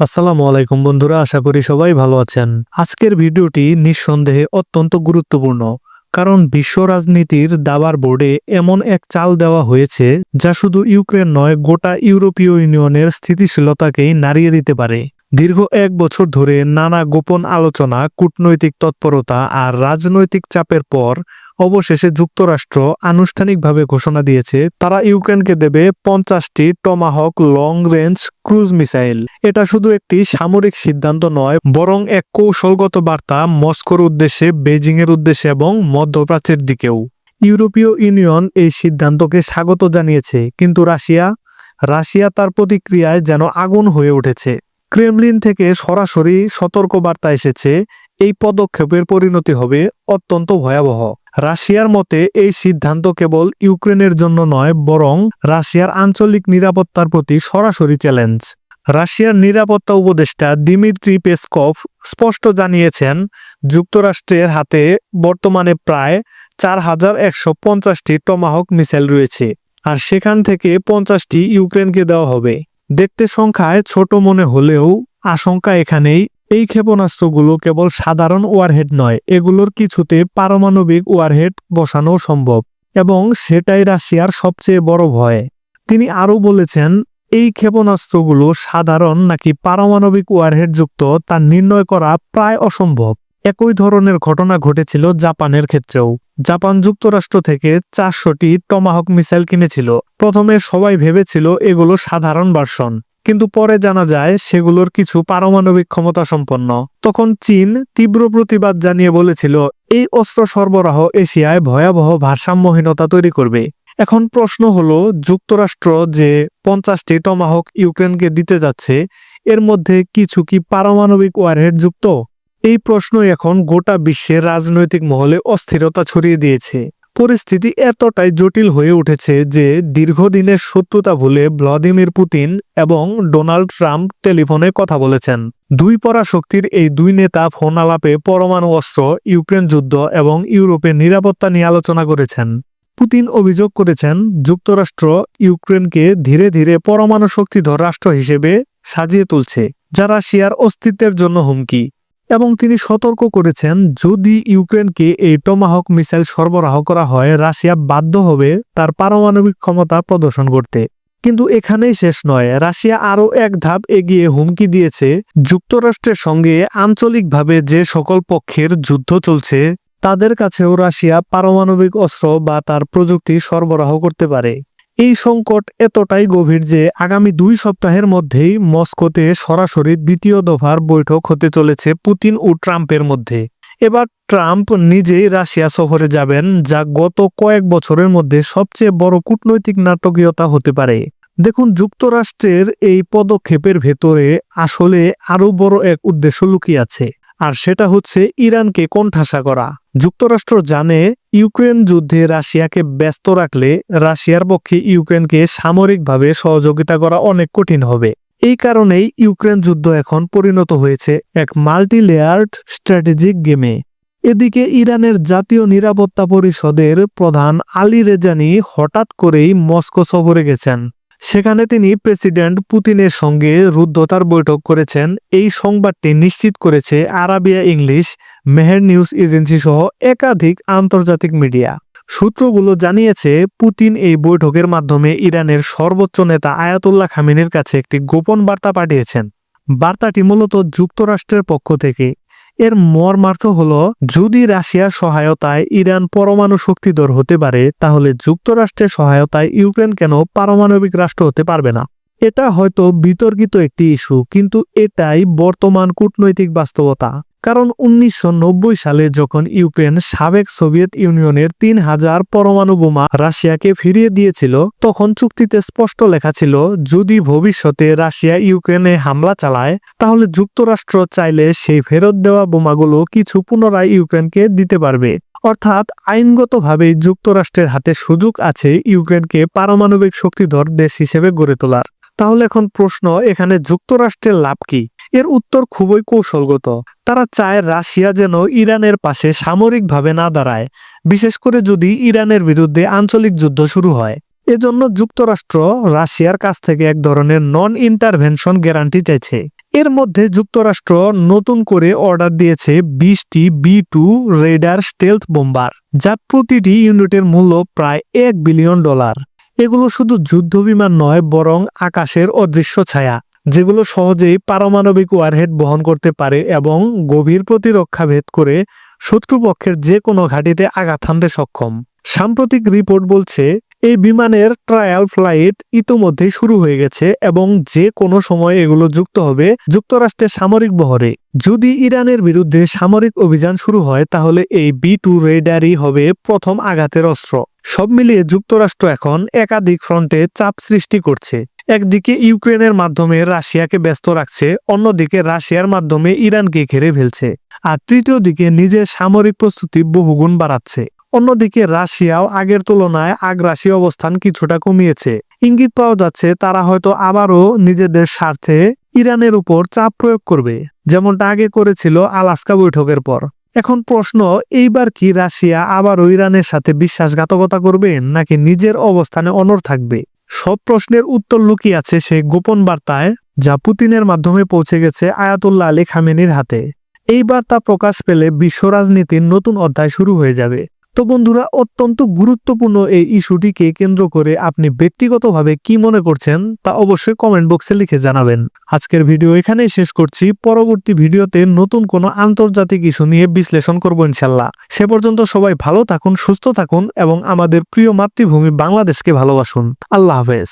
আসসালামু আলাইকুম বন্ধুরা, আশা করি সবাই ভালো আছেন। আজকের ভিডিওটি নিঃসন্দেহে অত্যন্ত গুরুত্বপূর্ণ, কারণ বিশ্ব রাজনীতির দাবার বোর্ডে এমন এক চাল দেওয়া হয়েছে যা শুধু ইউক্রেন নয়, গোটা ইউরোপীয় ইউনিয়নের স্থিতিশীলতাকেই নাড়িয়ে দিতে পারে। দীর্ঘ 1 বছর ধরে নানা গোপন আলোচনা, কূটনৈতিক তৎপরতা আর রাজনৈতিক চাপের পর অবশেষে যুক্তরাষ্ট্র আনুষ্ঠানিকভাবে ঘোষণা দিয়েছে তারা ইউক্রেনকে দেবে 50টি Tomahawk long range cruise missile. এটা শুধু একটি সামরিক সিদ্ধান্ত নয়, বরং এক কৌশলগত বার্তা মস্কোর উদ্দেশ্যে, বেজিংয়ের উদ্দেশ্যে এবং মধ্যপ্রাচ্যের দিকেও। ইউরোপীয় ইউনিয়ন এই সিদ্ধান্তকে স্বাগত জানিয়েছে, কিন্তু রাশিয়া তার প্রতিক্রিয়ায় যেন আগুন হয়ে উঠেছে। ক্রেমলিন থেকে সরাসরি সতর্কবার্তা এসেছে, এই পদক্ষেপের পরিণতি হবে অত্যন্ত ভয়াবহ। রাশিয়ার মতে এই সিদ্ধান্ত কেবল ইউক্রেনের জন্য নয়, বরং রাশিয়ার আঞ্চলিক নিরাপত্তার প্রতি সরাসরি চ্যালেঞ্জ। রাশিয়ার নিরাপত্তা উপদেষ্টা দিমিত্রি পেসকভ স্পষ্ট জানিয়েছেন, যুক্তরাষ্ট্রের হাতে বর্তমানে প্রায় 4150টি টমাহক মিসাইল রয়েছে, আর সেখান থেকে 50টি ইউক্রেনকে দেওয়া হবে। দেখতে সংখ্যায় ছোট মনে হলেও আশঙ্কা এখানেই, এই ক্ষেপণাস্ত্রগুলো কেবল সাধারণ ওয়ারহেড নয়, এগুলোর কিছুতে পারমাণবিক ওয়ারহেড বসানো সম্ভব, এবং সেটাই রাশিয়ার সবচেয়ে বড় ভয়। তিনি আরও বলেছেন, এই ক্ষেপণাস্ত্রগুলো সাধারণ নাকি পারমাণবিক ওয়ারহেড যুক্ত তা নির্ণয় করা প্রায় অসম্ভব। একই ধরনের ঘটনা ঘটেছিল জাপানের ক্ষেত্রেও। জাপান যুক্তরাষ্ট্র থেকে 400টি টমাহক মিসাইল কিনেছিল। প্রথমে সবাই ভেবেছিল এগুলো সাধারণ ভার্সন, কিন্তু পরে জানা যায় সেগুলোর কিছু পারমাণবিক ক্ষমতা সম্পন্ন। তখন চীন তীব্র প্রতিবাদ জানিয়ে বলেছিল, এই অস্ত্র সরবরাহ এশিয়ায় ভয়াবহ ভারসাম্যহীনতা তৈরি করবে। এখন প্রশ্ন হলো, যুক্তরাষ্ট্র যে 50টি টমাহক ইউক্রেনকে দিতে যাচ্ছে, এর মধ্যে কিছু কি পারমাণবিক ওয়ারহেড যুক্ত? এই প্রশ্ন এখন গোটা বিশ্বের রাজনৈতিক মহলে অস্থিরতা ছড়িয়ে দিয়েছে। পরিস্থিতি এতটাই জটিল হয়ে উঠেছে যে দীর্ঘদিনের শত্রুতা ভুলে ভ্লাদিমির পুতিন এবং ডোনাল্ড ট্রাম্প টেলিফোনে কথা বলেছেন। দুই পরাশক্তির এই দুই নেতা ফোন আলাপে পরমাণু অস্ত্র, ইউক্রেন যুদ্ধ এবং ইউরোপের নিরাপত্তা নিয়ে আলোচনা করেছেন। পুতিন অভিযোগ করেছেন, যুক্তরাষ্ট্র ইউক্রেনকে ধীরে ধীরে পরমাণু শক্তিধর রাষ্ট্র হিসেবে সাজিয়ে তুলছে, যা রাশিয়ার অস্তিত্বের জন্য হুমকি। এবং তিনি সতর্ক করেছেন, যদি ইউক্রেনকে এই টমাহক মিসাইল সরবরাহ করা হয়, রাশিয়া বাধ্য হবে তার পারমাণবিক ক্ষমতা প্রদর্শন করতে। কিন্তু এখানেই শেষ নয়, রাশিয়া আরও এক ধাপ এগিয়ে হুমকি দিয়েছে, যুক্তরাষ্ট্রের সঙ্গে আঞ্চলিকভাবে যে সকল পক্ষের যুদ্ধ চলছে তাদের কাছেও রাশিয়া পারমাণবিক অস্ত্র বা তার প্রযুক্তি সরবরাহ করতে পারে। এই সংকট এতটাই গভীর যে আগামী 2 সপ্তাহের মধ্যেই মস্কোতে সরাসরি দ্বিতীয় দফার বৈঠক হতে চলেছে পুতিন ও ট্রাম্পের মধ্যে। এবার ট্রাম্প নিজেই রাশিয়া সফরে যাবেন, যা গত কয়েক বছরের মধ্যে সবচেয়ে বড় কূটনৈতিক নাটকীয়তা হতে পারে। দেখুন, যুক্তরাষ্ট্রের এই পদক্ষেপের ভেতরে আসলে আরও বড় এক উদ্দেশ্য লুকিয়ে আছে, আর সেটা হচ্ছে ইরানকে কোণঠাসা করা। যুক্তরাষ্ট্র জানে, ইউক্রেন যুদ্ধে রাশিয়াকে ব্যস্ত রাখলে রাশিয়ার পক্ষে ইউক্রেনকে সামরিকভাবে সহযোগিতা করা অনেক কঠিন হবে। এই কারণেই ইউক্রেন যুদ্ধ এখন পরিণত হয়েছে এক মাল্টি লেয়ার্ড স্ট্র্যাটেজিক গেমে। এদিকে ইরানের জাতীয় নিরাপত্তা পরিষদের প্রধান আলী রেজানি হঠাৎ করেই মস্কো সফরে গেছেন। সেখানে তিনি প্রেসিডেন্ট পুতিনের সঙ্গে রুদ্ধতার বৈঠক করেছেন। এই সংবাদটি নিশ্চিত করেছে Arabia English, Meher news agency সহ একাধিক আন্তর্জাতিক মিডিয়া। সূত্রগুলো জানিয়েছে, পুতিন এই বৈঠকের মাধ্যমে ইরানের সর্বোচ্চ নেতা আয়াতুল্লাহ খামেনির কাছে একটি গোপন বার্তা পাঠিয়েছেন। বার্তাটি মূলত যুক্তরাষ্ট্রের পক্ষ থেকে। এর মর্মার্থ হল, যদি রাশিয়ার সহায়তায় ইরান পরমাণু শক্তিধর হতে পারে, তাহলে যুক্তরাষ্ট্রের সহায়তায় ইউক্রেন কেন পারমাণবিক রাষ্ট্র হতে পারবে না? এটা হয়তো বিতর্কিত একটি ইস্যু, কিন্তু এটাই বর্তমান কূটনৈতিক বাস্তবতা। কারণ 1990 সালে যখন ইউক্রেন সাবেক সোভিয়েত ইউনিয়নের 3000 পরমাণু বোমা রাশিয়াকে ফিরিয়ে দিয়েছিল, তখন চুক্তিতে স্পষ্ট লেখা ছিল, যদি ভবিষ্যতে রাশিয়া ইউক্রেনে হামলা চালায়, তাহলে যুক্তরাষ্ট্র চাইলে সেই ফেরত দেওয়া বোমাগুলো কিছু পুনরায় ইউক্রেনকে দিতে পারবে। অর্থাৎ আইনগতভাবেই যুক্তরাষ্ট্রের হাতে সুযোগ আছে ইউক্রেনকে পারমাণবিক শক্তিধর দেশ হিসেবে গড়ে তোলার। তাহলে এখন প্রশ্ন, এখানে যুক্তরাষ্ট্রের লাভ কি? এর উত্তর খুবই কৌশলগত। তারা চায় রাশিয়া যেন ইরানের পাশে সামরিকভাবে না দাঁড়ায়, বিশেষ করে যদি ইরানের বিরুদ্ধে আঞ্চলিক যুদ্ধ শুরু হয়। এজন্য যুক্তরাষ্ট্র রাশিয়ার কাছ থেকে এক ধরনের নন ইন্টারভেনশন গ্যারান্টি চাইছে। এর মধ্যে যুক্তরাষ্ট্র নতুন করে অর্ডার দিয়েছে 20টি B2 রেডার স্টেলথ বোম্বার, যা প্রতিটি ইউনিটের মূল্য প্রায় $1 বিলিয়ন। এগুলো শুধু যুদ্ধ বিমান নয়, বরং আকাশের অদৃশ্য ছায়া, যেগুলো সহজেই পারমাণবিক ওয়ারহেড বহন করতে পারে এবং গভীর প্রতিরক্ষা ভেদ করে শত্রুপক্ষের যে কোনো ঘাঁটিতে আঘাত হানতে সক্ষম। সাম্প্রতিক রিপোর্ট বলছে এই বিমানের ট্রায়াল ফ্লাইট ইতোমধ্যেই শুরু হয়ে গেছে এবং যে কোনো সময় এগুলো যুক্ত হবে যুক্তরাষ্ট্রের সামরিক বহরে। যদি ইরানের বিরুদ্ধে সামরিক অভিযান শুরু হয়, তাহলে এই B2 রেডারই হবে প্রথম আঘাতের অস্ত্র। সব মিলিয়ে যুক্তরাষ্ট্র এখন একাধিক ফ্রন্টে চাপ সৃষ্টি করছে। একদিকে ইউক্রেনের মাধ্যমে রাশিয়াকে ব্যস্ত রাখছে, অন্যদিকে রাশিয়ার মাধ্যমে ইরানকে ঘিরে ফেলছে, আর তৃতীয় দিকে নিজের সামরিক প্রস্তুতি বহুগুণ বাড়াচ্ছে। অন্যদিকে রাশিয়াও আগের তুলনায় আগ্রাসী অবস্থান কিছুটা কমিয়েছে। ইঙ্গিত পাওয়া যাচ্ছে তারা হয়তো আবারও নিজেদের স্বার্থে ইরানের উপর চাপ প্রয়োগ করবে, যেমনটা আগে করেছিল আলাস্কা বৈঠকের পর। এখন প্রশ্ন, এইবার কি রাশিয়া আবারও ইরানের সাথে বিশ্বাসঘাতকতা করবে, নাকি নিজের অবস্থানে অনড় থাকবে? সব প্রশ্নের উত্তর লুকিয়ে আছে সেই গোপন বার্তায়, যা পুতিনের মাধ্যমে পৌঁছে গেছে আয়াতুল্লাহ আলী খামেনির হাতে। এই বার্তা প্রকাশ পেলে বিশ্ব রাজনীতির নতুন অধ্যায় শুরু হয়ে যাবে। তো বন্ধুরা, অত্যন্ত গুরুত্বপূর্ণ এই ইস্যুটিকে কেন্দ্র করে আপনি ব্যক্তিগতভাবে কি মনে করছেন তা অবশ্যই কমেন্ট বক্সে লিখে জানাবেন। আজকের ভিডিও এখানেই শেষ করছি। পরবর্তী ভিডিওতে নতুন কোনো আন্তর্জাতিক ইস্যু নিয়ে বিশ্লেষণ করব ইনশাল্লাহ। সে পর্যন্ত সবাই ভালো থাকুন, সুস্থ থাকুন এবং আমাদের প্রিয় মাতৃভূমি বাংলাদেশকে ভালোবাসুন। আল্লাহ হাফেজ।